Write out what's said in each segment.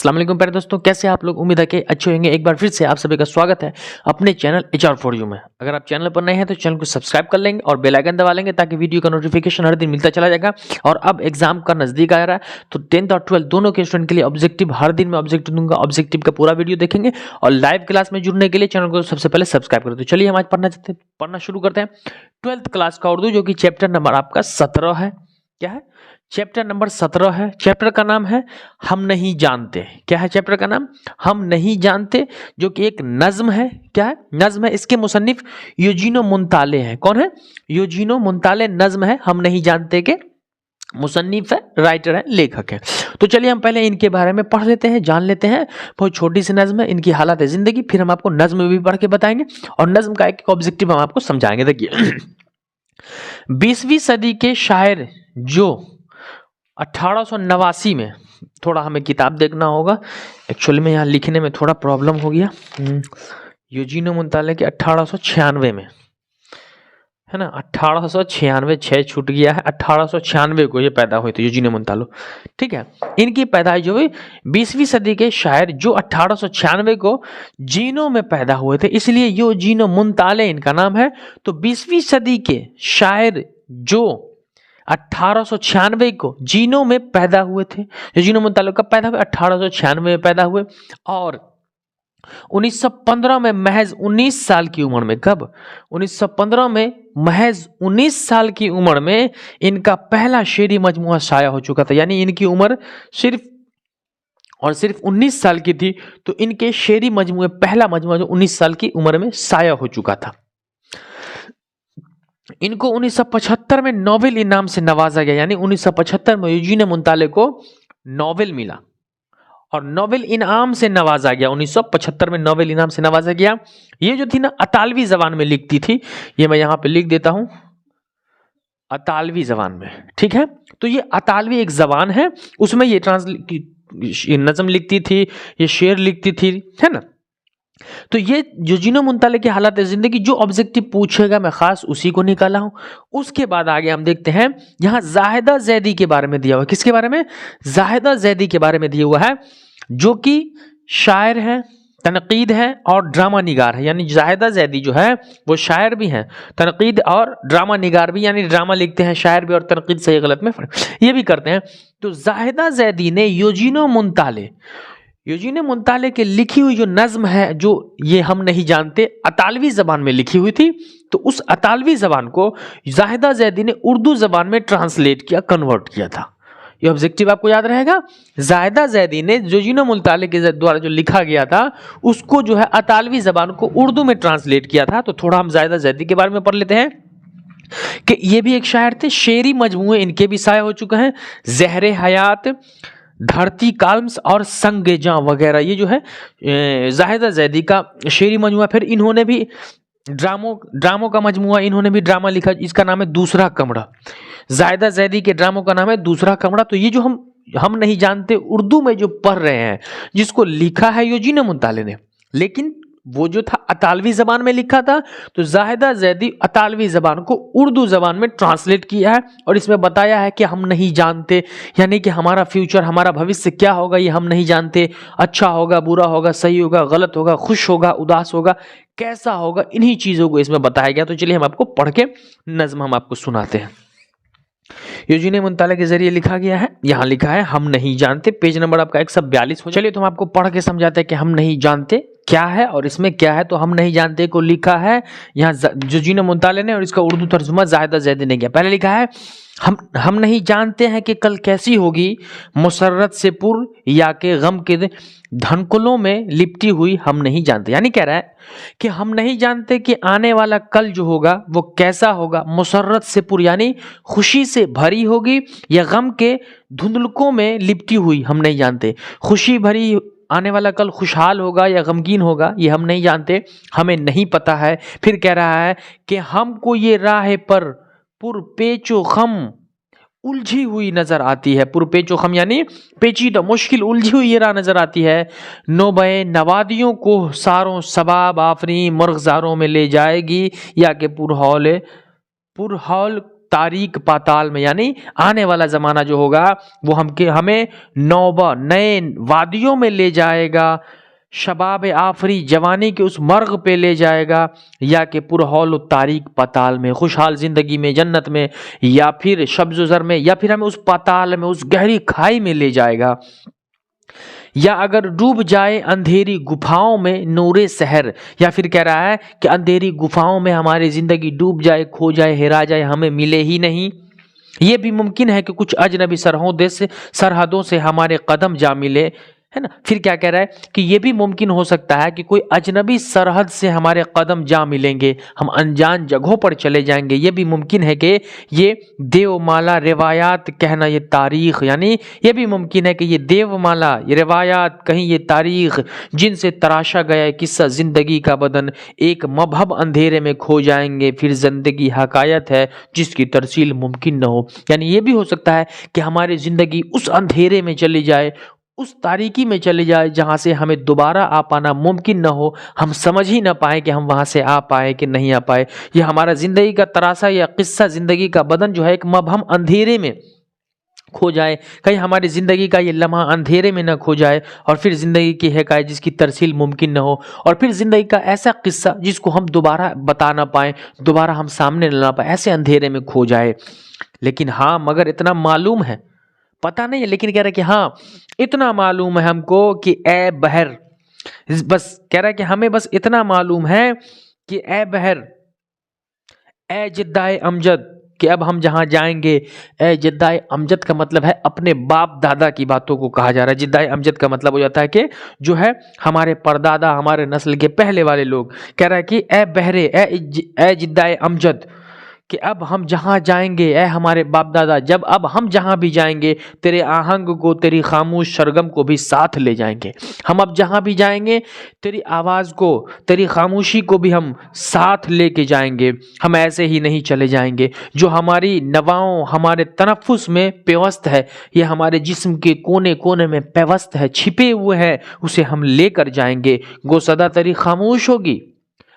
अस्सलाम वालेकुम प्यारे दोस्तों, कैसे आप लोग? उम्मीद है कि अच्छे होंगे। एक बार फिर से आप सभी का स्वागत है अपने चैनल HR4U में। अगर आप चैनल पर नए हैं तो चैनल को सब्सक्राइब कर लेंगे और बेल आइकन दबा लेंगे ताकि वीडियो का नोटिफिकेशन हर दिन मिलता चला जाएगा। और अब एग्जाम का नजदीक आ रहा है तो 10th और 12th दोनों के स्टूडेंट के लिए ऑब्जेक्टिव हर दिन मैं ऑब्जेक्टिव दूंगा। ऑब्जेक्टिव का पूरा वीडियो देखेंगे और लाइव क्लास में जुड़ने के लिए चैनल को सबसे पहले सब्सक्राइब कर दो। चलिए हम आज पढ़ना शुरू करते हैं 12th क्लास का उर्दू, जो कि चैप्टर नंबर आपका 17 है। क्या है? चैप्टर नंबर 17 है। चैप्टर का नाम है हम नहीं जानते। क्या है चैप्टर का नाम? हम नहीं जानते, जो कि एक नज्म है। क्या है? नज्म है। इसके मुसन्निफ यूजीनो मुंताले हैं। कौन है? यूजीनो मुंताले नज्म है। हम नहीं जानते के मुसन्निफ है, राइटर है, लेखक है। तो चलिए हम पहले इनके बारे में पढ़ लेते हैं, जान लेते हैं। बहुत छोटी सी नज्म है, इनकी हालत जिंदगी, फिर हम आपको नज्म भी पढ़ के बताएंगे और नज्म का एक ऑब्जेक्टिव हम आपको समझाएंगे। देखिए 20वीं सदी के शायर जो 1889 में, थोड़ा हमें किताब देखना होगा, एक्चुअली में यहाँ लिखने में थोड़ा प्रॉब्लम हो गया। यूजीनो मुंताले के 1896 में है ना, 1896 6 छूट गया है। 1896 को ये पैदा हुए थे यूजीनो मुंतालो। ठीक है, इनकी पैदाइश जो हुई 20वीं सदी के शायर जो 1896 को जीनो में पैदा हुए थे, इसलिए यूजीनो मुंताले इनका नाम है। तो 20वीं सदी के शायर जो 1896 को जीनो में पैदा हुए थे, यूजीनो मुंताले कब पैदा हुए? 1896 में पैदा हुए और 1915 में महज 19 साल की उम्र में, कब? 1915 में महज 19 साल की उम्र में इनका पहला शेरी मजमुआ शाया हो चुका था। यानी इनकी उम्र सिर्फ 19 साल की थी, तो इनके शेरी मजमुए, पहला मजमुआ जो 19 साल की उम्र में शाया हो चुका था। इनको 1975 में नोबेल इनाम से नवाजा गया। यानी 1975 में यूजीनो मुंताले को नोबेल मिला और नोबेल इनाम से नवाजा गया। 1975 में नोबेल इनाम से नवाजा गया। ये जो थी ना, अतालवी जबान में लिखती थी। ये मैं यहां पे लिख देता हूं, अतालवी जबान में। ठीक है, तो ये अतालवी एक जबान है, उसमें ये नज़म लिखती थी, ये शेर लिखती थी, है ना। तो ये यूजीनो मुंताले की हालत जिंदगी जो ऑब्जेक्टिव पूछेगा मैं खास उसी को निकाला हूं। उसके बाद आगे हम देखते हैं, यहां जाहिदा जैदी के बारे में दिया हुआ है। किसके बारे में? जाहिदा जैदी के बारे में दिया हुआ है, जो कि शायर है, तनकीद है और ड्रामा निगार है। यानी जाहिदा जैदी जो है वो शायर भी हैं, तनकीद और ड्रामा निगार भी, यानी ड्रामा लिखते हैं, शायर भी, और तनकीद सही गलत में ये भी करते हैं। तो जाहिदा जैदी ने यूजीनो मुंताले के लिखी हुई जो नज्म है, जो ये हम नहीं जानते, अतालवी जबान में लिखी हुई थी। तो उस अतालवी जबान को जाहिदा जैदी ने उर्दू जबान में ट्रांसलेट किया, कन्वर्ट किया था। ये ऑब्जेक्टिव आपको याद रहेगा। जाहिदा जैदी ने यूजीनो मुंताले के द्वारा जो लिखा गया था उसको जो है अतालवी जबान को उर्दू में ट्रांसलेट किया था। तो थोड़ा हम जाहिदा जैदी के बारे में पढ़ लेते हैं कि ये भी एक शायर थे। शेरी मजमूए इनके भी शाया हो चुके हैं, ज़हरे हयात, धरती काल्म्स और संगे जां वगैरह। ये जो है जाहिदा जैदी का शेरी मजमुआ। फिर इन्होंने भी ड्रामों का मजमुआ, इन्होंने भी ड्रामा लिखा, इसका नाम है दूसरा कमरा। जाहिदा जैदी के ड्रामों का नाम है दूसरा कमरा। तो ये जो हम नहीं जानते उर्दू में जो पढ़ रहे हैं, जिसको लिखा है यूजीनो मुंताले ने, लेकिन वो जो था अतालवी जबान में लिखा था। तो जाहिदा जैदी अतालवी जबान को उर्दू जबान में ट्रांसलेट किया है और इसमें बताया है कि हम नहीं जानते, यानी कि हमारा फ्यूचर, हमारा भविष्य क्या होगा ये हम नहीं जानते। अच्छा होगा, बुरा होगा, सही होगा, गलत होगा, खुश होगा, उदास होगा, कैसा होगा, इन्हीं चीजों को इसमें बताया गया। तो चलिए हम आपको पढ़ के नज्म हम आपको सुनाते हैं। यूजीनो मुंताले के जरिए लिखा गया है। यहाँ लिखा है हम नहीं जानते, पेज नंबर आपका 142 हो। चलिए तो हम आपको पढ़ के समझाते हैं कि हम नहीं जानते क्या है और इसमें क्या है। तो हम नहीं जानते को लिखा है यहाँ यूजीनो मुंताले ने और इसका उर्दू तर्जुमा जाहिदा जैदी ने किया। पहले लिखा है हम नहीं जानते हैं कि कल कैसी होगी मुसर्रत से पुर या के गम के धनकुलों में लिपटी हुई हम नहीं जानते। यानी कह रहा है कि हम नहीं जानते कि आने वाला कल जो होगा वो कैसा होगा, मुसर्रत से पुर यानी खुशी से भरी होगी, या गम के धुंधलकों में लिपटी हुई हम नहीं जानते। खुशी भरी आने वाला कल खुशहाल होगा या गमगीन होगा ये हम नहीं जानते, हमें नहीं पता है। फिर कह रहा है कि हमको ये राह पर पुरपेचो खम उलझी हुई नजर आती है। पुरपेचो खम यानी पेचीदा, मुश्किल, उलझी हुई ये राह नजर आती है। नोबे नवादियों को सारों सबाब आफरी मुर्गजारों में ले जाएगी, या कि पुरहौल तारीक पाताल में, यानी आने वाला ज़माना जो होगा वो हमें नौबा नए वादियों में ले जाएगा, शबाब आफरी जवानी के उस मर्ग पे ले जाएगा, या कि पुरहौल तारीक पाताल में, खुशहाल ज़िंदगी में, जन्नत में, या फिर शब्ज़-ज़र में, या फिर हमें उस पाताल में, उस गहरी खाई में ले जाएगा, या अगर डूब जाए अंधेरी गुफाओं में नूरे सहर, या फिर कह रहा है कि अंधेरी गुफाओं में हमारी ज़िंदगी डूब जाए, खो जाए, हेरा जाए, हमें मिले ही नहीं। ये भी मुमकिन है कि कुछ अजनबी सरहदों से हमारे कदम जा मिले, है ना। फिर क्या कह रहा है कि ये भी मुमकिन हो सकता है कि कोई अजनबी सरहद से हमारे कदम जा मिलेंगे, हम अनजान जगहों पर चले जाएंगे। ये भी मुमकिन है कि ये देवमाला रिवायात कहना ये तारीख, यानी ये भी मुमकिन है कि ये देवमाला, ये रिवायात, कहीं ये तारीख जिनसे तराशा गया है किस्सा ज़िंदगी का बदन, एक मबहब अंधेरे में खो जाएंगे, फिर ज़िंदगी हकायत है जिसकी तरसील मुमकिन न हो। यानी ये भी हो सकता है कि हमारी ज़िंदगी उस अंधेरे में चली जाए, उस तारीकी में चले जाए जहाँ से हमें दोबारा आ पाना मुमकिन न हो, हम समझ ही ना पाए कि हम वहाँ से आ पाए कि नहीं आ पाए। ये हमारा ज़िंदगी का तरासा या किस्सा, ज़िंदगी का बदन जो है एक मबहम अंधेरे में खो जाए, कहीं हमारी ज़िंदगी का ये लम्हा अंधेरे में न खो जाए, और फिर ज़िंदगी की हकायत जिसकी तरसील मुमकिन न हो, और फिर ज़िंदगी का ऐसा किस्सा जिसको हम दोबारा बता ना पाएँ, दोबारा हम सामने ला पाए, ऐसे अंधेरे में खो जाए। लेकिन हाँ, मगर इतना मालूम है, पता नहीं है, लेकिन कह रहा है कि हाँ इतना मालूम है हमको कि ए बहर, बस कह रहा है कि हमें बस इतना मालूम है कि ए बहर, ए जिद्दाए अमजद, कि अब हम जहाँ जाएंगे, ए जिद्दाए अमजद का मतलब है अपने बाप दादा की बातों को कहा जा रहा है। जिद्दाए अमजद का मतलब हो जाता है कि जो है हमारे परदादा, हमारे नस्ल के पहले वाले लोग। कह रहा है कि ए बहरे, ए जिद्दाए अमजद, कि अब हम जहाँ जाएंगे, ए हमारे बाप दादा, जब अब हम जहाँ भी जाएंगे तेरे आहंग को, तेरी खामोश सरगम को भी साथ ले जाएंगे। हम अब जहाँ भी जाएंगे तेरी आवाज़ को, तेरी खामोशी को भी हम साथ लेके जाएंगे। हम ऐसे ही नहीं चले जाएंगे। जो हमारी नवाओं, हमारे तनफ़ुस में पेवस्त है, ये हमारे जिस्म के कोने कोने में पेवस्त है, छिपे हुए हैं, उसे हम लेकर जाएंगे। गो सदा तेरी खामोश होगी।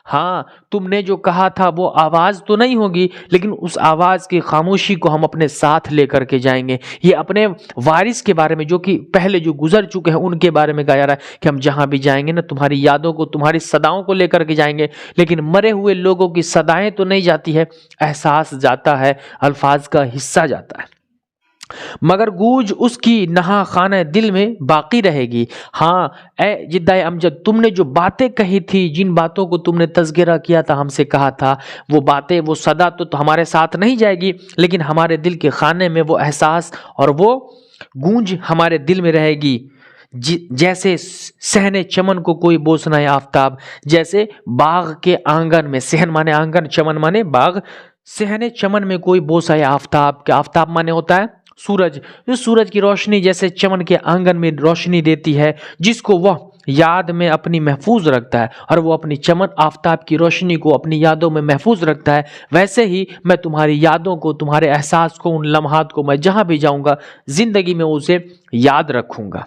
हाँ, तुमने जो कहा था वो आवाज़ तो नहीं होगी, लेकिन उस आवाज़ की खामोशी को हम अपने साथ लेकर के जाएंगे। ये अपने वारिस के बारे में, जो कि पहले जो गुजर चुके हैं, उनके बारे में कहा जा रहा है कि हम जहाँ भी जाएंगे ना, तुम्हारी यादों को, तुम्हारी सदाओं को लेकर के जाएंगे। लेकिन मरे हुए लोगों की सदाएं तो नहीं जाती है, एहसास जाता है, अल्फाज का हिस्सा जाता है, मगर गूंज उसकी नहा खाना दिल में बाकी रहेगी। हाँ ए जिद्दाए अमजद, तुमने जो बातें कही थी, जिन बातों को तुमने तज़किरा किया था, हमसे कहा था, वो बातें, वो सदा तो हमारे साथ नहीं जाएगी, लेकिन हमारे दिल के खाने में वो एहसास और वो गूंज हमारे दिल में रहेगी। जैसे सहने चमन को कोई बोसना है आफ्ताब, जैसे बाग के आंगन में, सहन माने आंगन, चमन माने बाग, सहने चमन में कोई बोसा है आफ्ताब, के आफ्ताब माने होता है सूरज। जो सूरज की रोशनी जैसे चमन के आंगन में रोशनी देती है, जिसको वह याद में अपनी महफूज रखता है, और वो अपनी चमन आफ्ताब की रोशनी को अपनी यादों में महफूज रखता है, वैसे ही मैं तुम्हारी यादों को, तुम्हारे एहसास को, उन लम्हात को मैं जहां भी जाऊंगा जिंदगी में उसे याद रखूंगा।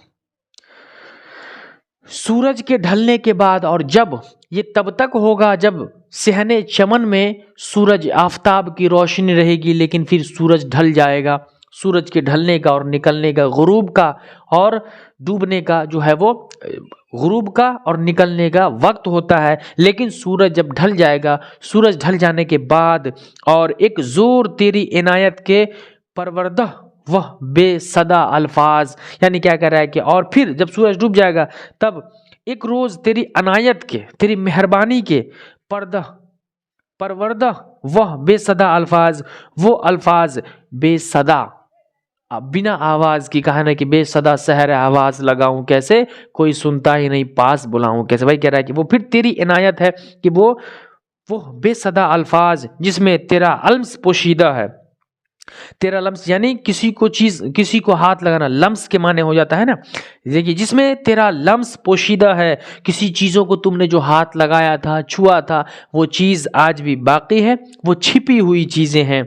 सूरज के ढलने के बाद, और जब ये तब तक होगा जब सहने चमन में सूरज आफ्ताब की रोशनी रहेगी, लेकिन फिर सूरज ढल जाएगा। सूरज के ढलने का और निकलने का, गुरूब का और डूबने का जो है वो गुरूब का और निकलने का वक्त होता है। लेकिन सूरज जब ढल जाएगा, सूरज ढल जाने के बाद, और एक जोर तेरी इनायत के परवरदा वह बेसदा अल्फाज, यानी क्या कह रहा है कि और फिर जब सूरज डूब जाएगा तब एक रोज तेरी अनायत के, तेरी मेहरबानी के परवरदा वह बेसदा अल्फाज, वो अल्फाज बेसदा, बिना आवाज की, कहा ना कि बेसदा सहर आवाज लगाऊं कैसे, कोई सुनता ही नहीं पास बुलाऊं कैसे। भाई कह रहा है कि वो फिर तेरी इनायत है कि वो बेसदा अल्फाज जिसमें तेरा अलम्स पोशीदा है। तेरा लम्स यानी किसी को चीज, किसी को हाथ लगाना, लम्स के माने हो जाता है ना। देखिए जिसमें तेरा लम्स पोशीदा है, किसी चीजों को तुमने जो हाथ लगाया था, छुआ था, वो चीज आज भी बाकी है, वो छिपी हुई चीजें हैं।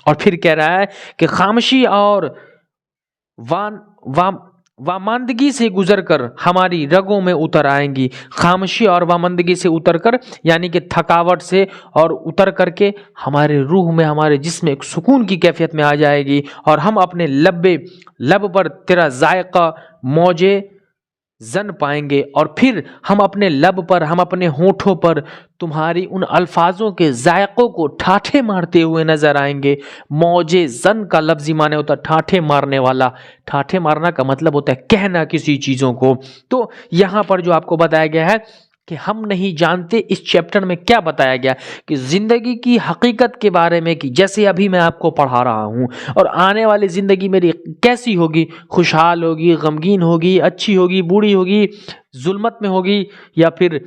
और फिर कह रहा है कि खामोशी और वामंदगी से गुजरकर हमारी रगों में उतर आएंगी। खामोशी और वामंदगी से उतर कर यानी कि थकावट से और उतर करके हमारे रूह में, हमारे जिस्म में एक सुकून की कैफियत में आ जाएगी और हम अपने लब पर तेरा जायका मौजे जन पाएंगे और फिर हम अपने लब पर, हम अपने होठों पर तुम्हारी उन अल्फाजों के जायकों को ठाठे मारते हुए नजर आएंगे। मौजे जन का लफ्जी माने होता है ठाठे मारने वाला। ठाठे मारना का मतलब होता है कहना किसी चीजों को। तो यहां पर जो आपको बताया गया है कि हम नहीं जानते, इस चैप्टर में क्या बताया गया कि जिंदगी की हकीकत के बारे में, कि जैसे अभी मैं आपको पढ़ा रहा हूं और आने वाली जिंदगी मेरी कैसी होगी, खुशहाल होगी, गमगीन होगी, अच्छी होगी, बूढ़ी होगी, जुल्मत में होगी या फिर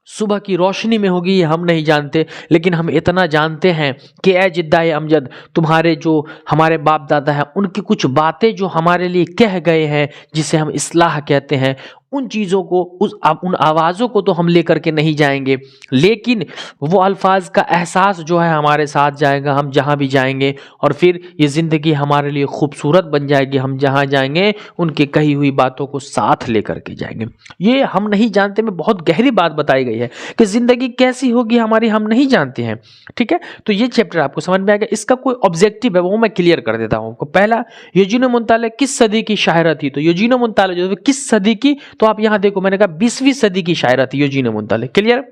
सुबह की रोशनी में होगी, ये हम नहीं जानते। लेकिन हम इतना जानते हैं कि ए जिद्दाए अमजद, तुम्हारे जो हमारे बाप दादा हैं उनकी कुछ बातें जो हमारे लिए कह गए हैं, जिसे हम इस्लाह कहते हैं, उन चीज़ों को, उन आवाज़ों को तो हम लेकर के नहीं जाएंगे, लेकिन वो अल्फाज का एहसास जो है हमारे साथ जाएगा हम जहाँ भी जाएंगे, और फिर ये ज़िंदगी हमारे लिए खूबसूरत बन जाएगी। हम जहाँ जाएंगे उनकी कही हुई बातों को साथ लेकर के जाएंगे। ये हम नहीं जानते में बहुत गहरी बात बताई गई है कि ज़िंदगी कैसी होगी हमारी, हम नहीं जानते हैं। ठीक है, तो ये चैप्टर आपको समझ में आएगा। इसका कोई ऑब्जेक्टिव है वो मैं क्लियर कर देता हूँ। पहला, यूजीनो मोंताले किस सदी की शायरा थी? तो यूजीनो मोंताले जो किस सदी की, तो आप यहां देखो मैंने कहा 20वीं सदी की शायरा थी यूजीनो मोंताले। क्लियर।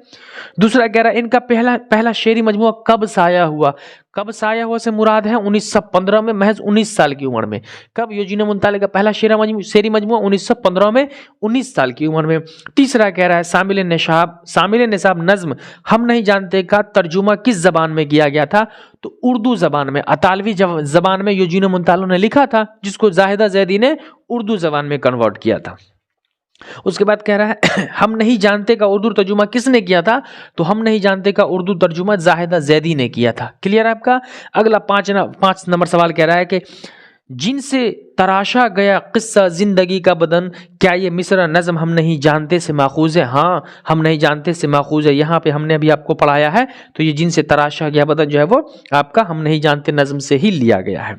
दूसरा कह रहा है इनका पहला शेरी मजमुआ कब साया हुआ? कब साया हुआ से मुराद है 1915 में, महज 19 साल की उम्र में। कब? यूजीनो मोंताले का पहला शेरी मजमुआ 1915 में, 19 साल की उम्र में। तीसरा कह रहा है शामिल निसाब नज्म हम नहीं जानते का तर्जुमा किस जबान में किया गया था? तो उर्दू जबान में, अतालवी जबान में यूजीनो मोंताले ने लिखा था, जिसको जाहिदा जैदी ने उर्दू जबान में कन्वर्ट किया था। उसके बाद कह रहा है हम नहीं जानते का उर्दू तर्जुमा किसने किया था? तो हम नहीं जानते का उर्दू तर्जुमा जाहिदा जैदी ने किया था। क्लियर आपका। अगला 5 नंबर सवाल कह रहा है कि जिनसे तराशा गया किस्सा जिंदगी का बदन, क्या ये मिसरा नज़म हम नहीं जानते से माखूज है? हाँ, हम नहीं जानते से माखूज है। यहाँ पे हमने अभी आपको पढ़ाया है, तो ये जिनसे तराशा गया बदन जो है वो आपका हम नहीं जानते नज़म से ही लिया गया है।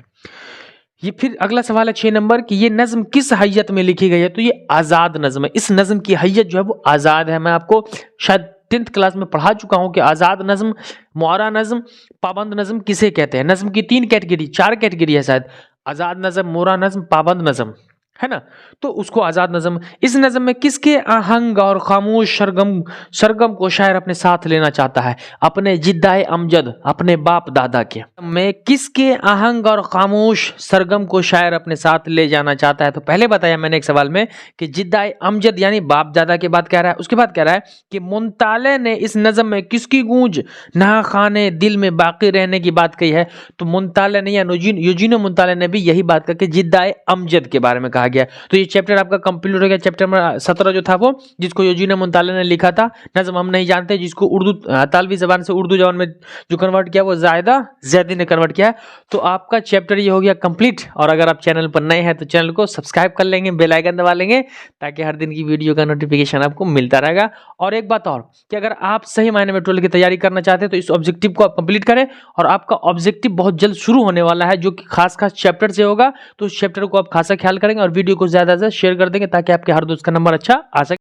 ये फिर अगला सवाल है 6 नंबर कि ये नज़म किस हैयत में लिखी गई है? तो ये आज़ाद नज़म है। इस नज़म की हैयत जो है वो आज़ाद है। मैं आपको शायद 10th क्लास में पढ़ा चुका हूं कि आज़ाद नज़म, मुआरा नज़म, पाबंद नज़म किसे कहते हैं। नज़म की 4 कैटेगरी है शायद, आज़ाद नज़म, मुआरा नज़म, पाबंद नज़म, है ना। तो उसको आज़ाद नज़म। इस नज़म में किसके आहंग और खामोश सरगम को शायर अपने साथ लेना चाहता है? अपने जिद्दाए अमजद, अपने बाप दादा के में किसके आहंग और खामोश सरगम को शायर अपने साथ ले जाना चाहता है? तो पहले बताया मैंने एक सवाल में कि जिद्दाए अमजद यानी बाप दादा की बात कह रहा है। उसके बाद कह रहा है कि मुंताले ने इस नज़म में किसकी गूंज ना खाने दिल में बाकी रहने की बात कही है? तो मुंताले ने या यूजीनो मोंताले ने भी यही बात करके जिद्दाए अमजद के बारे में कहा गया। तो ये चैप्टर आपका कंप्लीट हो गया। चैप्टर नंबर 17 जो था वो, जिसको यूजीनो मोंताले ने लिखा था, नज़म हम नहीं जानते, जिसको उर्दू तालवी जबान से उर्दू जबान में जो कन्वर्ट किया वो जायदा जैदी ने कन्वर्ट किया। तो आपका चैप्टर ये हो गया कंप्लीट। और अगर आप चैनल पर नए हैं तो चैनल को सब्सक्राइब कर लेंगे, बेल आइकन दबा लेंगे, ताकि हर दिन की वीडियो का नोटिफिकेशन आपको मिलता रहेगा। और एक बात और कि अगर आप सही मायने में 12 की तैयारी करना चाहते हैं तो इस ऑब्जेक्टिव को आप कंप्लीट करें। और आपका ऑब्जेक्टिव बहुत जल्द शुरू होने वाला है, जो कि खास चैप्टर से होगा। तो उस चैप्टर को आप खासा ख्याल करेंगे और वीडियो को ज्यादा से शेयर कर देंगे, ताकि आपके हर दोस्त का नंबर अच्छा आ सके।